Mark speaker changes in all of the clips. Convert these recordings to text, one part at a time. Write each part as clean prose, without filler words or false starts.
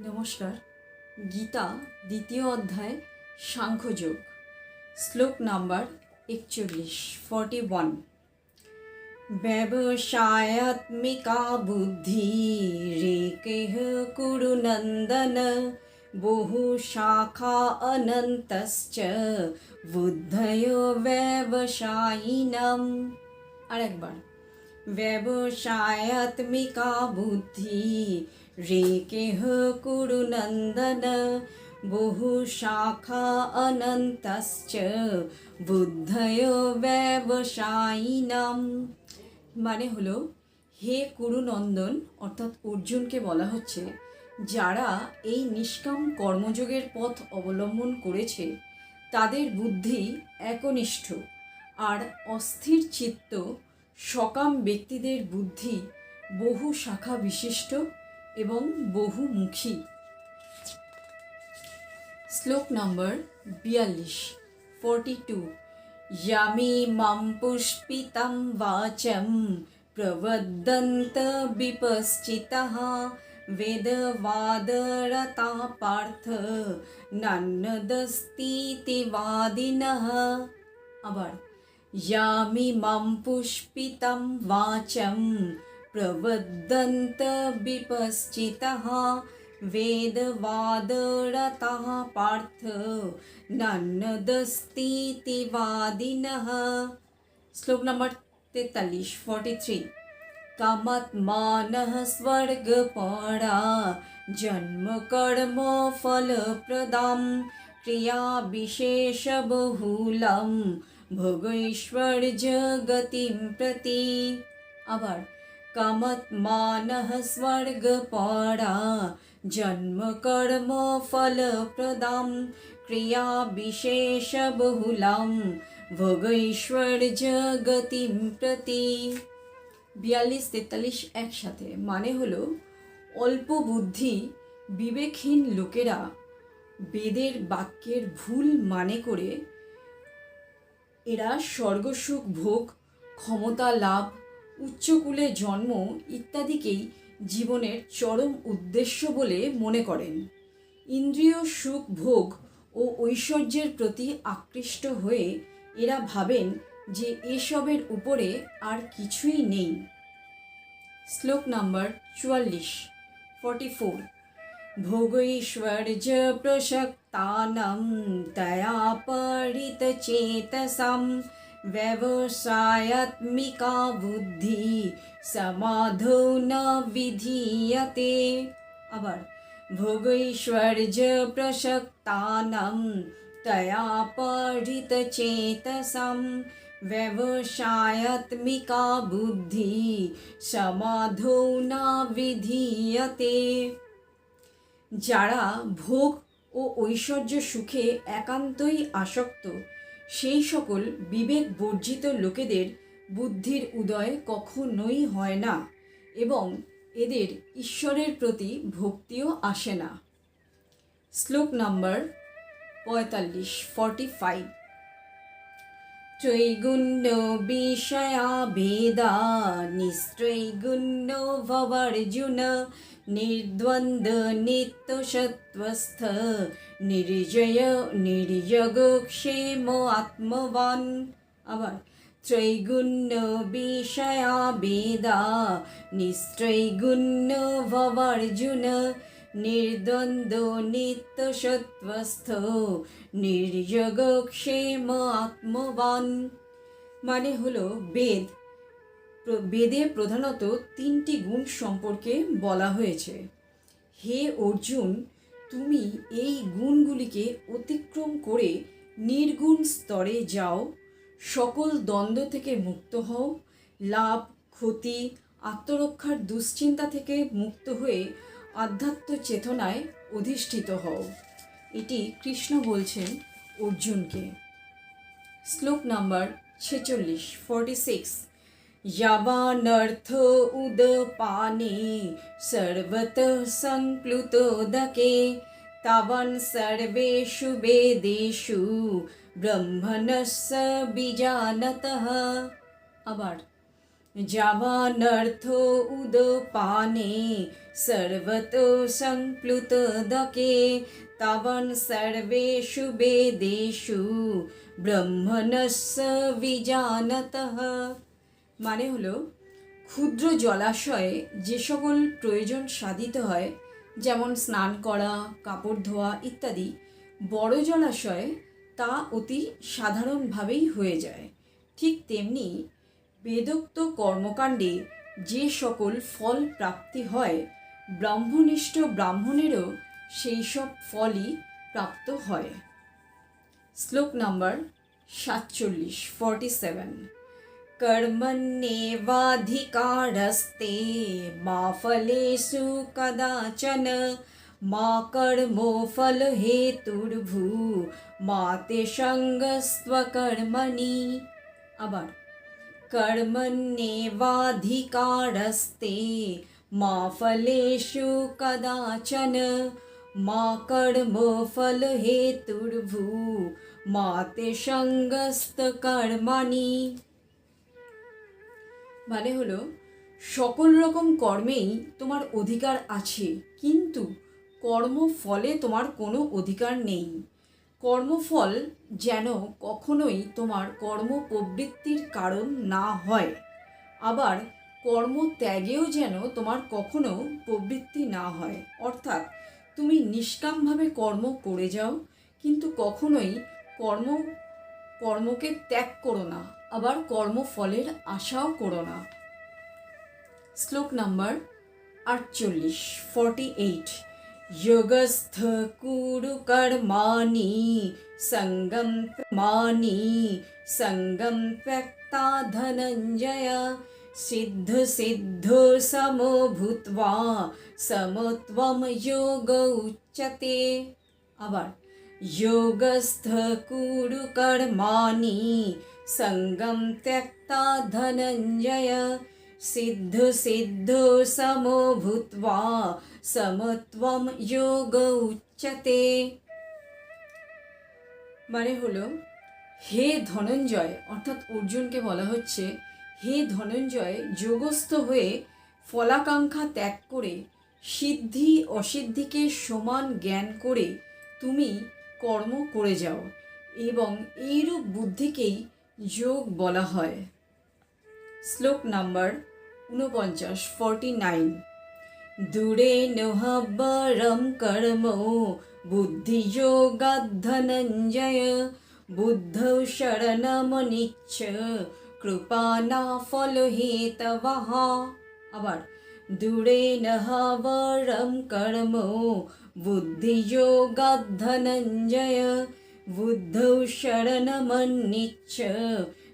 Speaker 1: নমস্কার। গীতা দ্বিতীয় অধ্যায় সাংখ্যযোগ, শ্লোক নাম্বার 41 41। ব্যবসায়াত্মিকা বুদ্ধি রেকেহ কুরু নন্দন বহু শাখা অনন্তশ্চ বুদ্ধয় ব্যবসায়িনাম। আরেকবার। ব্যবসায়াত্মিকা বুদ্ধি রেকেহ কুরু নন্দন বহু শাখা অনন্তশ্চ বুদ্ধয় ব্যবসায়িনাম। মানে হলো, হে কুরুনন্দন, অর্থাৎ অর্জুনকে বলা হচ্ছে, যারা এই নিষ্কাম কর্মযোগের পথ অবলম্বন করেছে তাদের বুদ্ধি একনিষ্ঠ, আর অস্থির চিত্ত সকাম ব্যক্তিদের বুদ্ধি বহু শাখা বিশিষ্ট এবং বহুমুখী। শ্লোক নম্বর 42 42। ইয়ামি মাম পুষ্পিতম বাচম প্রবদন্ত বিপশ্চিতঃ বেদবাদরতা পার্থ নান্যদস্তীতি বাদিনঃ। আবার। ইয়ামি মাম পুষ্পিতম বাচম প্রবদন্ত বিপশ্চিতঃ বেদবাদরতঃ পার্থ নান্যদস্তীতি বাদিনঃ। শ্লোক নম্বর 43 43। কামাত্মানঃ স্বর্গপরা জন্ম কর্ম ফলপ্রদাম ক্রিয়া বিশেষ বহুলম ভোগৈশ্বর্য গতিম প্রতি। আবার। কামাত্মানঃ স্বর্গপরা জন্ম কর্ম ফলপ্রদাম ক্রিয়া বিশেষ বহুলম ভোগৈশ্বর্য গতিম প্রতি। 42 43 একসাথে। মানে হলো, অল্প বুদ্ধি বিবেকহীন লোকেরা বেদের বাক্যের ভুল মানে করে এরা স্বর্গসুখ ভোগ, ক্ষমতা লাভ, উচ্চকুলে জন্ম ইত্যাদিকেই জীবনের চরম উদ্দেশ্য বলে মনে করেন। ইন্দ্রিয় সুখ ভোগ ও ঐশ্বর্যের প্রতি আকৃষ্ট হয়ে এরা ভাবেন যে এসবের উপরে আর কিছুই নেই। শ্লোক নাম্বার 44 44। ভোগৈশ্বর্য প্রসক্তানাং তয়া পরিতচেতসাম ব্যবসায়াত্মিকা বুদ্ধি সমাধৌ ন বিধীয়তে। আবার। ভোগৈশ্বর্য প্রসক্তানাং তয়া পরিতচেতসাম ব্যবসায়াত্মিকা বুদ্ধি সমাধৌ ন বিধীয়তে। যারা ভোগ ও ঐশ্বর্য সুখে একান্তই আসক্ত, সেই সকল বিবেক বর্জিত লোকেদের বুদ্ধির উদয় কখনোই হয় না এবং এদের ঈশ্বরের প্রতি ভক্তিও আসে না। শ্লোক নাম্বার 45 45। ত্রৈগুণ্য বিষয়া ভেদা নিস্ত্রৈগুণ্য ভবার্জুন নির্দ্বন্দ্ব নিত্য সত্ত্বস্থ নির্জয় নির্যগক্ষেম আত্মবান। আবার। ত্রৈগুণ্য বিষয়া ভেদা নিস্ত্রৈগুণ্য ভবার্জুন নির্দ্বন্দ্ব নিত্য সত্ত্বস্থ নির্যগক্ষেম আত্মবান। মানে হলো, বেদে প্রধানত 3টি গুণ সম্পর্কে বলা হয়েছে। হে অর্জুন, তুমি এই গুণগুলিকে অতিক্রম করে নির্গুণ স্তরে যাও, সকল দ্বন্দ্ব থেকে মুক্ত হও, লাভ ক্ষতি আত্মরক্ষার দুশ্চিন্তা থেকে মুক্ত হয়ে আধ্যাত্ম চেতনায় অধিষ্ঠিত হও। এটি কৃষ্ণ বলছেন অর্জুনকে। শ্লোক নাম্বার 46 46। यावानर्थ उदपाने सर्वतः संप्लुतोदके तावन् सर्वेषु वेदेषु ब्रह्मणस्य बीजानतः। আবার। যাবানর্থ উদপানে সর্বতো সংপ্লুতোদকে তাবন সর্বেষু বেদেষু ব্রহ্মণস্য বিজানতঃ। মানে হলো, ক্ষুদ্র জলাশয়ে যে সকল প্রয়োজন সাধিত হয়, যেমন স্নান করা, কাপড় ধোয়া ইত্যাদি, বড় জলাশয়ে তা অতি সাধারণভাবেই হয়ে যায়। ঠিক তেমনি বেদোক্ত কর্মকাণ্ডে যে সকল ফল প্রাপ্তি হয়, ব্রহ্মনিষ্ঠ ব্রাহ্মণেরও সেই সব ফলই প্রাপ্ত হয়। শ্লোক নাম্বার 47 कर्मण्येवाधिकारस्ते मा फलेषु कदाचन मा कर्मफलहेतुर्भू मा ते सङ्गस्त्वकर्मणि। আবার कर्मण्येवाधिकारस्ते मा फलेषु कदाचन मा कर्मफलहेतुर्भू मा ते सङ्गस्त्वकर्मणि। মানে হলো, সকল রকম কর্মেই তোমার অধিকার আছে, কিন্তু কর্মফলে তোমার কোনো অধিকার নেই। কর্মফল যেন কখনোই তোমার কর্মপ্রবৃত্তির কারণ না হয়, আবার কর্মত্যাগেও যেন তোমার কখনো প্রবৃত্তি না হয়। অর্থাৎ তুমি নিষ্কামভাবে কর্ম করে যাও, কিন্তু কখনোই কর্মকে ত্যাগ করো না, আবার কর্মফলের আশাও করো না। শ্লোক নাম্বার 48 যোগস্থ কুরু কর্মাণি সঙ্গম ত্যক্তা ধনঞ্জয় সিদ্ধ সিদ্ধ সমো ভূত্বা সমত্বম যোগ উচ্যতে। আবার योगस्थ कुरु कर्माणि संगम त्यक्ता धनंजय सिद्ध सिद्धो समो भूत्वा समत्वम योग उच्यते। মানে হলো, হে ধনঞ্জয়, অর্থাৎ অর্জুনকে বলা হচ্ছে, হে ধনঞ্জয়, যোগস্থ হয়ে ফলাকাঙ্ক্ষা ত্যাগ করে সিদ্ধি অসিদ্ধিকে সমান জ্ঞান করে তুমি কর্ম করে যাও, এবং এইরূপ বুদ্ধিকেই যোগ বলা হয়। শ্লোক নাম্বার 49 দূরে নহবরম কর্ম বুদ্ধিযোগাৎ ধনঞ্জয় বুদ্ধৌ শরণমনিচ্ছ কৃপানা ফলহেতবঃ। আবার দূরে নহবরম কর্ম বুদ্ধিযোগাৎ ধনঞ্জয় বুদ্ধৌ শরণমনিচ্ছ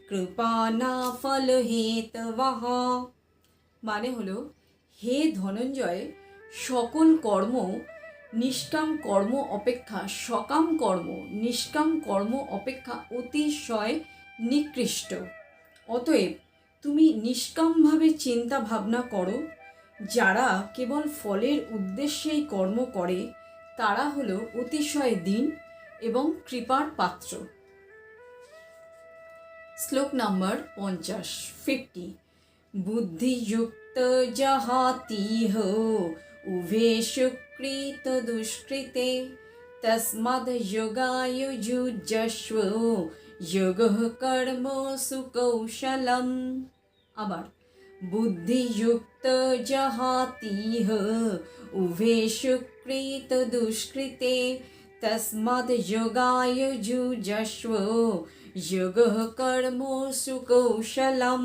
Speaker 1: কৃপানা ফলহেতবঃ। মানে হলো, হে ধনঞ্জয়, সকল কর্ম নিষ্কাম কর্ম অপেক্ষা সকাম কর্ম নিষ্কাম কর্ম অপেক্ষা অতিশয় নিকৃষ্ট। অতএব তুমি নিষ্কামভাবে চিন্তা ভাবনা করো। যারা কেবল ফলের উদ্দেশ্যেই কর্ম করে তারা হলো অতিশয় দীন এবং কৃপার পাত্র। শ্লোক নাম্বার 50 বুদ্ধিযুক্ত জহাতিহ উভেষু কৃত দুষ্কৃতে তস্মাদ যোগায় যুজস্ব যোগঃ কর্মসু কৌশলম। আবার বুদ্ধিযুক্ত জহাতিহ উভেষু কৃত দুষ্কৃতে তস্মাদ যোগায় যুজস্ব যোগঃ কর্মসু কৌশলম।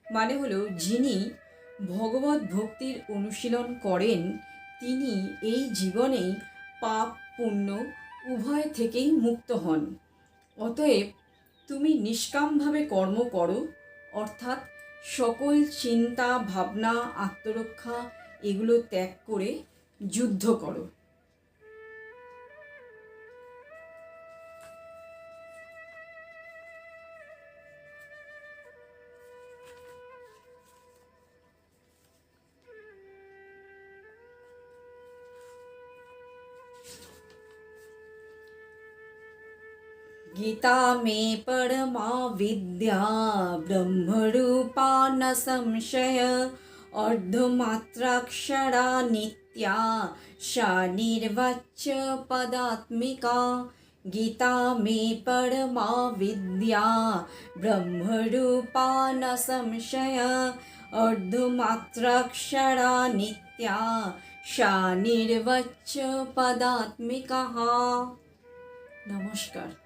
Speaker 1: মানে হলো, যিনি ভগবত ভক্তির অনুশীলন করেন তিনি এই জীবনেই পাপ পুণ্য উভয় থেকেই মুক্ত হন। অতএব তুমি নিষ্কামভাবে কর্ম করো, অর্থাৎ সকল চিন্তা ভাবনা আত্মরক্ষা এগুলো ত্যাগ করে যুদ্ধ করো। गीता मे परमा विद्या ब्रह्मरूपा न संशय अर्धमात्राक्षरा नित्या सा निर्वाच्य पदात्मिका गीता मे परमा विद्या ब्रह्मरूपा न संशय अर्धमात्राक्षरा नित्या सा निर्वाच्य पदात्मिका। नमस्कार।